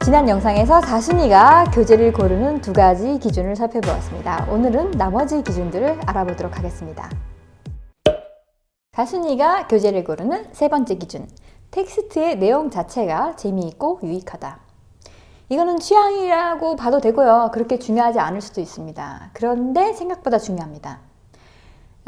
지난 영상에서 다순이가 교재를 고르는 두 가지 기준을 살펴보았습니다. 오늘은 나머지 기준들을 알아보도록 하겠습니다. 다순이가 교재를 고르는 세 번째 기준, 텍스트의 내용 자체가 재미있고 유익하다. 이거는 취향이라고 봐도 되고요. 그렇게 중요하지 않을 수도 있습니다. 그런데 생각보다 중요합니다.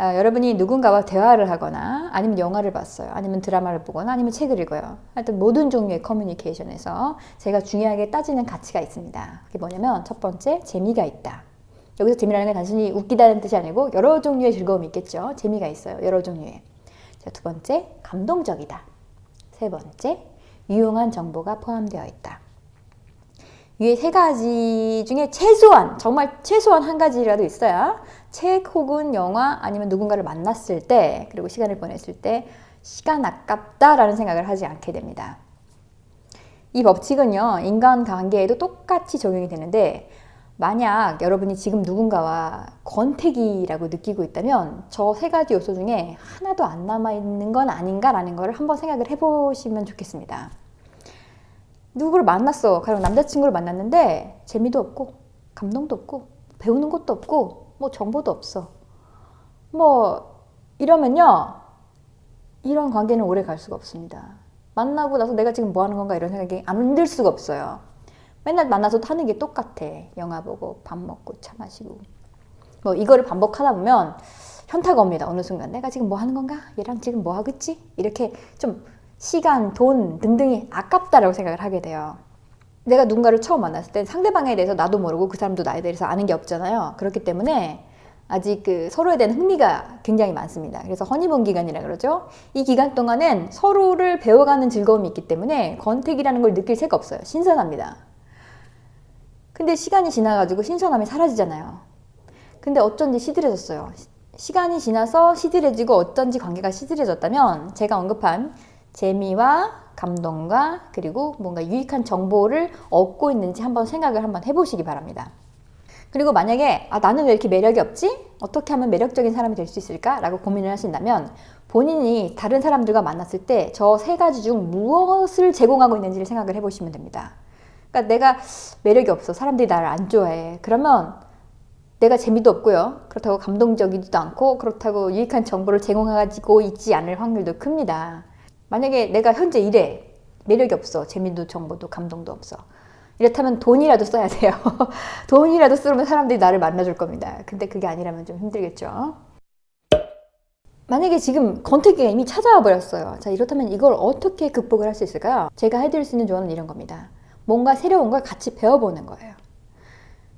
여러분이 누군가와 대화를 하거나 아니면 영화를 봤어요. 아니면 드라마를 보거나 아니면 책을 읽어요. 하여튼 모든 종류의 커뮤니케이션에서 제가 중요하게 따지는 가치가 있습니다. 그게 뭐냐면 첫 번째, 재미가 있다. 여기서 재미라는 게 단순히 웃기다는 뜻이 아니고 여러 종류의 즐거움이 있겠죠. 재미가 있어요. 여러 종류의. 자, 두 번째, 감동적이다. 세 번째, 유용한 정보가 포함되어 있다. 이 세 가지 중에 최소한, 정말 최소한 한 가지라도 있어야 책 혹은 영화 아니면 누군가를 만났을 때 그리고 시간을 보냈을 때 시간 아깝다라는 생각을 하지 않게 됩니다. 이 법칙은요, 인간관계에도 똑같이 적용이 되는데 만약 여러분이 지금 누군가와 권태기라고 느끼고 있다면 저 세 가지 요소 중에 하나도 안 남아있는 건 아닌가라는 걸 한번 생각을 해보시면 좋겠습니다. 누구를 만났어. 가령 남자친구를 만났는데 재미도 없고 감동도 없고 배우는 것도 없고 뭐 정보도 없어. 뭐 이러면요, 이런 관계는 오래 갈 수가 없습니다. 만나고 나서 내가 지금 뭐 하는 건가 이런 생각이 안 들 수가 없어요. 맨날 만나서 하는 게 똑같아. 영화 보고 밥 먹고 차 마시고 뭐 이거를 반복하다 보면 현타가 옵니다. 어느 순간 내가 지금 뭐 하는 건가? 얘랑 지금 뭐 하고 있지? 이렇게 좀 시간, 돈 등등이 아깝다라고 생각을 하게 돼요. 내가 누군가를 처음 만났을 때 상대방에 대해서 나도 모르고 그 사람도 나에 대해서 아는 게 없잖아요. 그렇기 때문에 아직 서로에 대한 흥미가 굉장히 많습니다. 그래서 허니문 기간이라 그러죠. 이 기간 동안엔 서로를 배워가는 즐거움이 있기 때문에 권태기라는 걸 느낄 새가 없어요. 신선합니다. 근데 시간이 지나가지고 신선함이 사라지잖아요. 근데 어쩐지 시들해졌어요. 시간이 지나서 시들해지고 어쩐지 관계가 시들해졌다면 제가 언급한 재미와 감동과 그리고 뭔가 유익한 정보를 얻고 있는지 한번 생각을 한번 해보시기 바랍니다. 그리고 만약에 나는 왜 이렇게 매력이 없지? 어떻게 하면 매력적인 사람이 될 수 있을까? 라고 고민을 하신다면 본인이 다른 사람들과 만났을 때 저 세 가지 중 무엇을 제공하고 있는지를 생각을 해보시면 됩니다. 그러니까 내가 매력이 없어. 사람들이 나를 안 좋아해. 그러면 내가 재미도 없고요. 그렇다고 감동적이지도 않고 그렇다고 유익한 정보를 제공하고 있지 않을 확률도 큽니다. 만약에 내가 현재 이래. 매력이 없어. 재미도 정보도 감동도 없어. 이렇다면 돈이라도 써야 돼요. 돈이라도 쓰면 사람들이 나를 만나줄 겁니다. 근데 그게 아니라면 좀 힘들겠죠. 만약에 지금 권태기가 이미 찾아와 버렸어요. 자, 이렇다면 이걸 어떻게 극복을 할 수 있을까요? 제가 해드릴 수 있는 조언은 이런 겁니다. 뭔가 새로운 걸 같이 배워보는 거예요.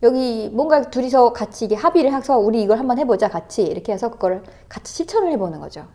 여기 뭔가 둘이서 같이 이게 합의를 해서 우리 이걸 한번 해보자 같이 이렇게 해서 그거를 같이 실천을 해보는 거죠.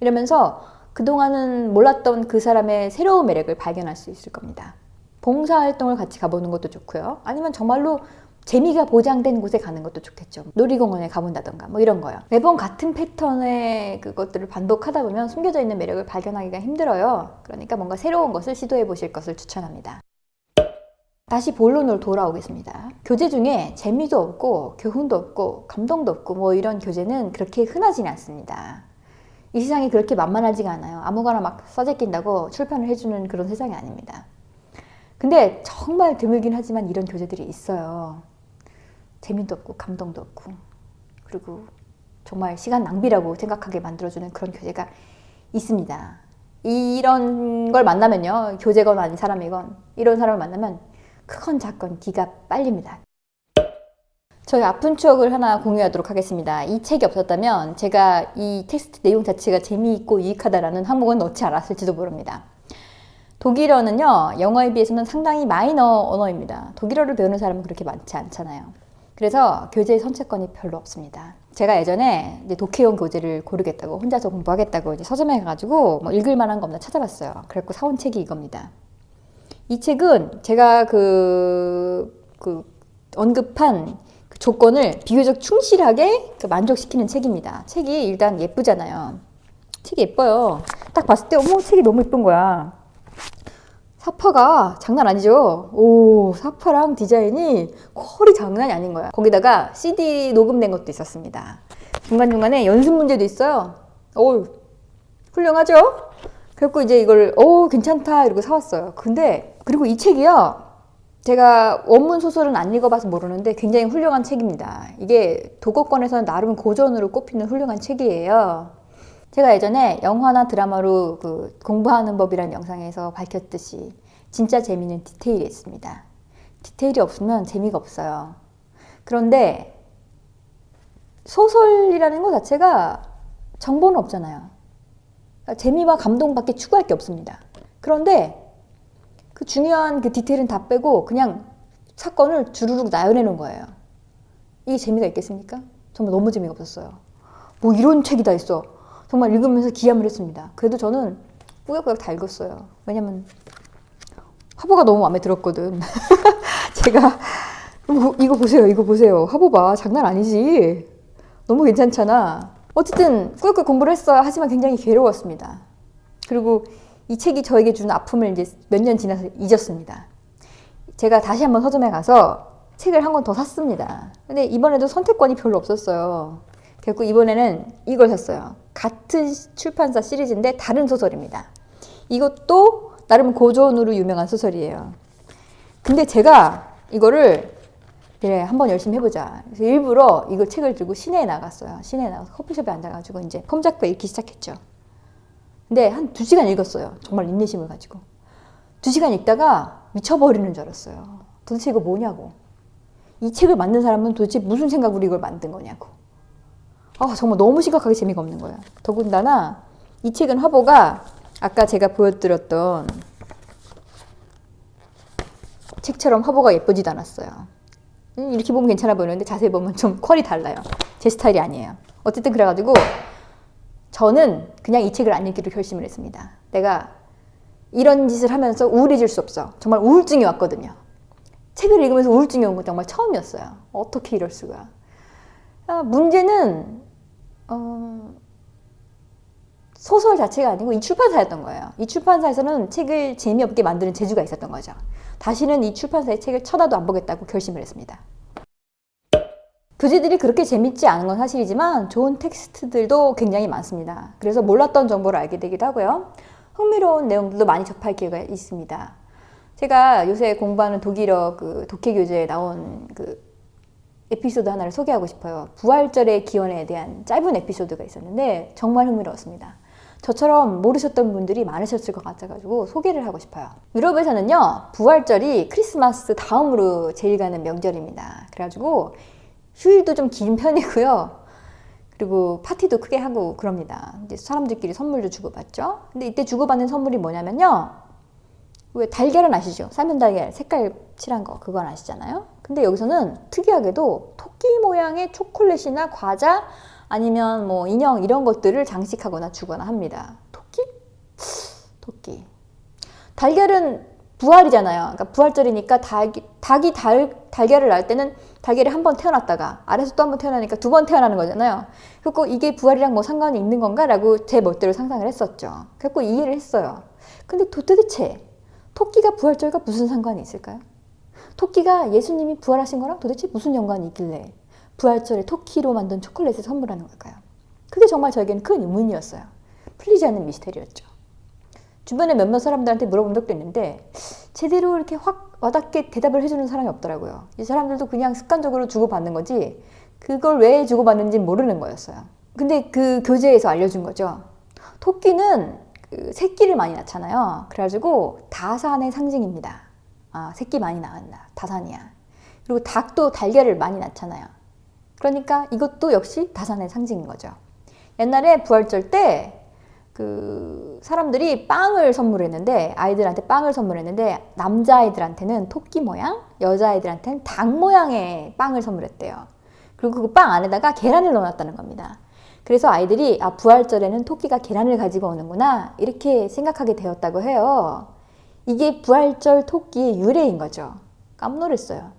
이러면서 그동안은 몰랐던 그 사람의 새로운 매력을 발견할 수 있을 겁니다. 봉사활동을 같이 가보는 것도 좋고요. 아니면 정말로 재미가 보장된 곳에 가는 것도 좋겠죠. 놀이공원에 가본다던가 뭐 이런 거요. 매번 같은 패턴의 그것들을 반복하다 보면 숨겨져 있는 매력을 발견하기가 힘들어요. 그러니까 뭔가 새로운 것을 시도해 보실 것을 추천합니다. 다시 본론으로 돌아오겠습니다. 교재 중에 재미도 없고 교훈도 없고 감동도 없고 뭐 이런 교재는 그렇게 흔하지는 않습니다. 이 세상이 그렇게 만만하지가 않아요. 아무거나 막 써제낀다고 출판을 해주는 그런 세상이 아닙니다. 근데 정말 드물긴 하지만 이런 교재들이 있어요. 재미도 없고 감동도 없고 그리고 정말 시간 낭비라고 생각하게 만들어주는 그런 교재가 있습니다. 이런 걸 만나면요, 교재건 아닌 사람이건 이런 사람을 만나면 크건 작건 기가 빨립니다. 저희 아픈 추억을 하나 공유하도록 하겠습니다. 이 책이 없었다면 제가 이 텍스트 내용 자체가 재미있고 유익하다라는 항목은 넣지 않았을지도 모릅니다. 독일어는요, 영어에 비해서는 상당히 마이너 언어입니다. 독일어를 배우는 사람은 그렇게 많지 않잖아요. 그래서 교재 선택권이 별로 없습니다. 제가 예전에 이제 독해용 교재를 고르겠다고 혼자서 공부하겠다고 이제 서점에 가가지고 뭐 읽을 만한 거 없나 찾아봤어요. 그래서 사온 책이 이겁니다. 이 책은 제가 언급한 그 조건을 비교적 충실하게 만족시키는 책입니다. 책이 일단 예쁘잖아요. 책이 예뻐요. 딱 봤을 때 어머, 책이 너무 예쁜 거야. 사파가 장난 아니죠? 오, 사파랑 디자인이 퀄이 장난이 아닌 거야. 거기다가 CD 녹음된 것도 있었습니다. 중간중간에 연습 문제도 있어요. 오, 훌륭하죠? 그래갖고 이제 이걸 괜찮다 이러고 사왔어요. 근데 그리고 이 책이요, 제가 원문 소설은 안 읽어봐서 모르는데 굉장히 훌륭한 책입니다. 이게 도서권에서는 나름 고전으로 꼽히는 훌륭한 책이에요. 제가 예전에 영화나 드라마로 그 공부하는 법이라는 영상에서 밝혔듯이 진짜 재미는 디테일이 있습니다. 디테일이 없으면 재미가 없어요. 그런데 소설이라는 것 자체가 정보는 없잖아요. 그러니까 재미와 감동밖에 추구할 게 없습니다. 그런데 그 중요한 그 디테일은 다 빼고 그냥 사건을 주르륵 나열해놓은 거예요. 이게 재미가 있겠습니까? 정말 너무 재미가 없었어요. 뭐 이런 책이 다 있어. 정말 읽으면서 기함을 했습니다. 그래도 저는 꾸역꾸역 다 읽었어요. 왜냐면 화보가 너무 마음에 들었거든. 제가 이거 보세요. 이거 보세요. 화보 봐. 장난 아니지. 너무 괜찮잖아. 어쨌든 꾸역꾸역 공부를 했어요. 하지만 굉장히 괴로웠습니다. 그리고 이 책이 저에게 준 아픔을 이제 몇 년 지나서 잊었습니다. 제가 다시 한번 서점에 가서 책을 한 권 더 샀습니다. 근데 이번에도 선택권이 별로 없었어요. 결국 이번에는 이걸 샀어요. 같은 출판사 시리즈인데 다른 소설입니다. 이것도 나름 고전으로 유명한 소설이에요. 근데 제가 이거를 그래 한번 열심히 해보자. 그래서 일부러 이거 책을 들고 시내에 나갔어요. 시내에 나가서 커피숍에 앉아가지고 이제 폼 잡고 읽기 시작했죠. 근데 한 2시간 읽었어요. 정말 인내심을 가지고. 2시간 읽다가 미쳐버리는 줄 알았어요. 도대체 이거 뭐냐고. 이 책을 만든 사람은 도대체 무슨 생각으로 이걸 만든 거냐고. 정말 너무 심각하게 재미가 없는 거예요. 더군다나 이 책은 화보가 아까 제가 보여드렸던 책처럼 화보가 예쁘지도 않았어요. 이렇게 보면 괜찮아 보이는데 자세히 보면 좀 퀄이 달라요. 제 스타일이 아니에요. 어쨌든 그래가지고 저는 그냥 이 책을 안 읽기로 결심을 했습니다. 내가 이런 짓을 하면서 우울해질 수 없어. 정말 우울증이 왔거든요. 책을 읽으면서 우울증이 온 건 정말 처음이었어요. 어떻게 이럴 수가. 문제는 소설 자체가 아니고 이 출판사였던 거예요. 이 출판사에서는 책을 재미없게 만드는 재주가 있었던 거죠. 다시는 이 출판사의 책을 쳐다도 안 보겠다고 결심을 했습니다. 교재들이 그렇게 재밌지 않은 건 사실이지만 좋은 텍스트들도 굉장히 많습니다. 그래서 몰랐던 정보를 알게 되기도 하고요. 흥미로운 내용들도 많이 접할 기회가 있습니다. 제가 요새 공부하는 독일어 그 독해 교재에 나온 그 에피소드 하나를 소개하고 싶어요. 부활절의 기원에 대한 짧은 에피소드가 있었는데 정말 흥미로웠습니다. 저처럼 모르셨던 분들이 많으셨을 것 같아가지고 소개를 하고 싶어요. 유럽에서는요, 부활절이 크리스마스 다음으로 제일 가는 명절입니다. 그래가지고 휴일도 좀 긴 편이고요. 그리고 파티도 크게 하고 그럽니다. 이제 사람들끼리 선물도 주고받죠. 근데 이때 주고받는 선물이 뭐냐면요. 왜 달걀은 아시죠? 삶은 달걀 색깔 칠한 거 그건 아시잖아요. 근데 여기서는 특이하게도 토끼 모양의 초콜릿이나 과자 아니면 뭐 인형 이런 것들을 장식하거나 주거나 합니다. 토끼? 토끼. 달걀은 부활이잖아요. 그러니까 부활절이니까 닭이 달걀을 낳을 때는 달걀이 한 번 태어났다가 알에서 또 한 번 태어나니까 2번 태어나는 거잖아요. 그리고 이게 부활이랑 뭐 상관이 있는 건가? 라고 제 멋대로 상상을 했었죠. 그래서 이해를 했어요. 근데 도대체 토끼가 부활절과 무슨 상관이 있을까요? 토끼가 예수님이 부활하신 거랑 도대체 무슨 연관이 있길래 부활절에 토끼로 만든 초콜릿을 선물하는 걸까요? 그게 정말 저에게는 큰 의문이었어요. 풀리지 않는 미스테리였죠. 주변에 몇몇 사람들한테 물어본 적도 있는데 제대로 이렇게 확 와닿게 대답을 해주는 사람이 없더라고요. 이 사람들도 그냥 습관적으로 주고받는 거지 그걸 왜 주고받는지 모르는 거였어요. 근데 그 교재에서 알려준 거죠. 토끼는 그 새끼를 많이 낳잖아요. 그래가지고 다산의 상징입니다. 새끼 많이 낳았다. 다산이야. 그리고 닭도 달걀을 많이 낳잖아요. 그러니까 이것도 역시 다산의 상징인 거죠. 옛날에 부활절 때 그 사람들이 빵을 선물했는데 아이들한테 빵을 선물했는데 남자아이들한테는 토끼 모양, 여자아이들한테는 닭 모양의 빵을 선물했대요. 그리고 그 빵 안에다가 계란을 넣어놨다는 겁니다. 그래서 아이들이 부활절에는 토끼가 계란을 가지고 오는구나 이렇게 생각하게 되었다고 해요. 이게 부활절 토끼의 유래인 거죠. 깜놀했어요.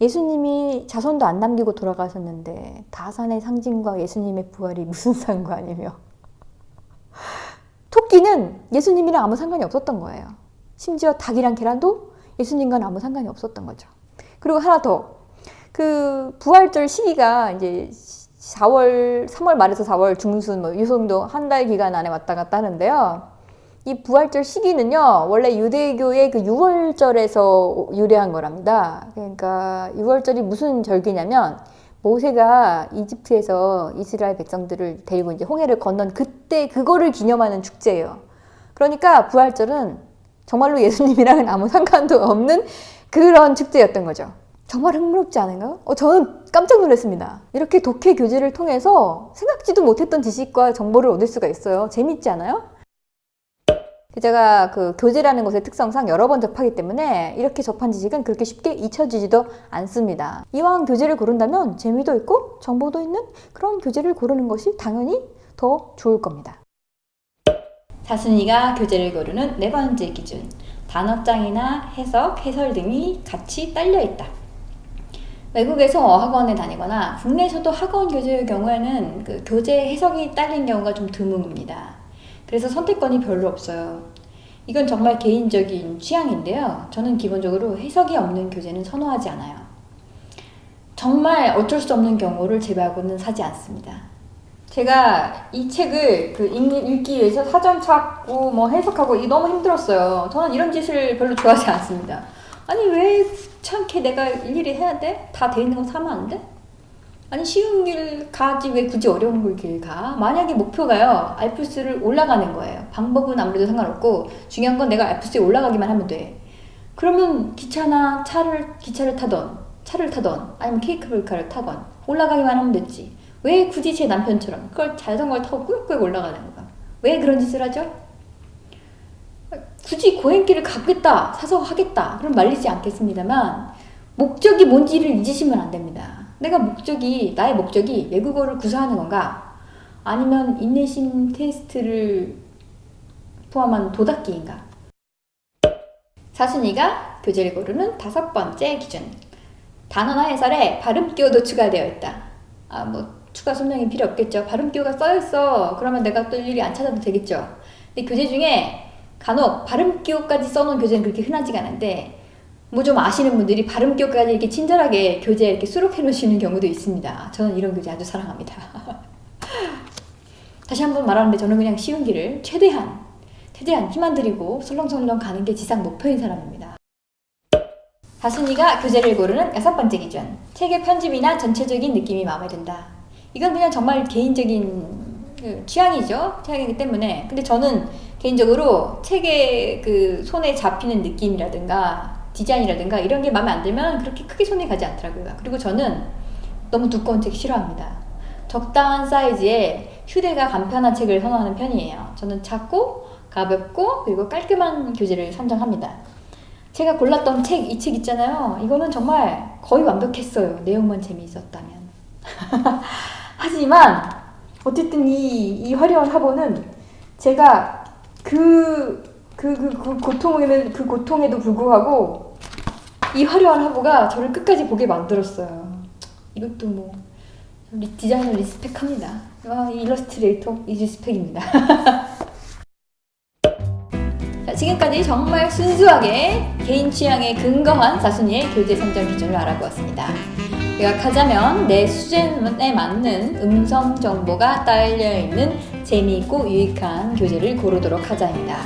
예수님이 자손도 안 남기고 돌아가셨는데 다산의 상징과 예수님의 부활이 무슨 상관이며 토끼는 예수님이랑 아무 상관이 없었던 거예요. 심지어 닭이랑 계란도 예수님과는 아무 상관이 없었던 거죠. 그리고 하나 더, 그 부활절 시기가 이제 3월 말에서 4월 중순 이 정도 한 달 기간 안에 왔다 갔다 하는데요. 이 부활절 시기는요, 원래 유대교의 그 6월절에서 유래한 거랍니다. 그러니까 6월절이 무슨 절기냐면 모세가 이집트에서 이스라엘 백성들을 데리고 이제 홍해를 건넌 그때 그거를 기념하는 축제예요. 그러니까 부활절은 정말로 예수님이랑은 아무 상관도 없는 그런 축제였던 거죠. 정말 흥미롭지 않은가요? 저는 깜짝 놀랐습니다. 이렇게 독해 교재를 통해서 생각지도 못했던 지식과 정보를 얻을 수가 있어요. 재밌지 않아요? 제가 그 교재라는 것의 특성상 여러 번 접하기 때문에 이렇게 접한 지식은 그렇게 쉽게 잊혀지지도 않습니다. 이왕 교재를 고른다면 재미도 있고 정보도 있는 그런 교재를 고르는 것이 당연히 더 좋을 겁니다. 사순이가 교재를 고르는 네 번째 기준. 단어장이나 해석, 해설 등이 같이 딸려 있다. 외국에서 어학원에 다니거나 국내에서도 학원 교재의 경우에는 그 교재 해석이 딸린 경우가 좀 드뭅니다. 그래서 선택권이 별로 없어요. 이건 정말 개인적인 취향인데요. 저는 기본적으로 해석이 없는 교재는 선호하지 않아요. 정말 어쩔 수 없는 경우를 제외하고는 사지 않습니다. 제가 이 책을 읽기 위해서 사전 찾고 뭐 해석하고 이게 너무 힘들었어요. 저는 이런 짓을 별로 좋아하지 않습니다. 아니 왜 귀찮게 내가 일일이 해야 돼? 다 돼 있는 거 사면 안 돼? 아니 쉬운 길 가지 왜 굳이 어려운 길 가? 만약에 목표가요 알프스를 올라가는 거예요. 방법은 아무래도 상관없고 중요한 건 내가 알프스에 올라가기만 하면 돼. 그러면 기차를 타던 아니면 케이크블카를 타건 올라가기만 하면 됐지. 왜 굳이 제 남편처럼 그걸 자전거를 타고 꾸역꾸역 올라가는 거야? 왜 그런 짓을 하죠? 굳이 고행길을 가겠다 사서 하겠다 그럼 말리지 않겠습니다만 목적이 뭔지를 잊으시면 안 됩니다. 나의 목적이 외국어를 구사하는 건가? 아니면 인내심 테스트를 포함한 도닦기인가? 사순이가 교재를 고르는 다섯 번째 기준. 단어나 해설에 발음 기호도 추가되어 있다. 추가 설명이 필요 없겠죠. 발음 기호가 써있어. 그러면 내가 또 일일이 안 찾아도 되겠죠. 근데 교재 중에 간혹 발음 기호까지 써놓은 교재는 그렇게 흔하지가 않은데 뭐 좀 아시는 분들이 발음 기호까지 이렇게 친절하게 교재에 이렇게 수록해 놓으시는 경우도 있습니다. 저는 이런 교재 아주 사랑합니다. 다시 한번 말하는데 저는 그냥 쉬운 길을 최대한 힘 안 들이고 설렁설렁 가는 게 지상 목표인 사람입니다. 다순이가 교재를 고르는 여섯 번째 기준. 책의 편집이나 전체적인 느낌이 마음에 든다. 이건 그냥 정말 개인적인 취향이기 때문에 근데 저는 개인적으로 책의 그 손에 잡히는 느낌이라든가 디자인이라든가 이런 게 마음에 안 들면 그렇게 크게 손이 가지 않더라고요. 그리고 저는 너무 두꺼운 책 싫어합니다. 적당한 사이즈의 휴대가 간편한 책을 선호하는 편이에요. 저는 작고 가볍고 그리고 깔끔한 교재를 선정합니다. 제가 골랐던 이 책 있잖아요. 이거는 정말 거의 완벽했어요. 내용만 재미있었다면. 하지만 어쨌든 이 화려한 화보는 제가 그 고통에도 불구하고 이 화려한 화보가 저를 끝까지 보게 만들었어요. 이것도 뭐 디자이너 리스펙합니다. 일러스트레이터 리스펙입니다. 자, 지금까지 정말 순수하게 개인 취향에 근거한 사순이의 교재 선정 기준을 알아보았습니다. 요약하자면 내 수준에 맞는 음성 정보가 딸려있는 재미있고 유익한 교재를 고르도록 하자입니다.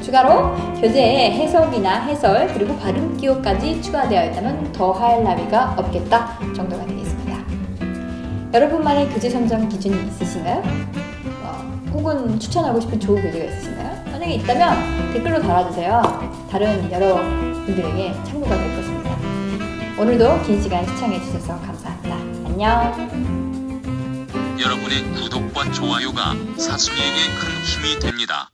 추가로 교재에 해석이나 해설 그리고 발음 기호까지 추가되어 있다면 더할 나위가 없겠다 정도가 되겠습니다. 여러분만의 교재 선정 기준이 있으신가요? 혹은 추천하고 싶은 좋은 교재가 있으신가요? 만약에 있다면 댓글로 달아주세요. 다른 여러분들에게 참고가 될 것입니다. 오늘도 긴 시간 시청해주셔서 감사합니다. 안녕. 여러분의 구독과 좋아요가 사순이에게 큰 힘이 됩니다.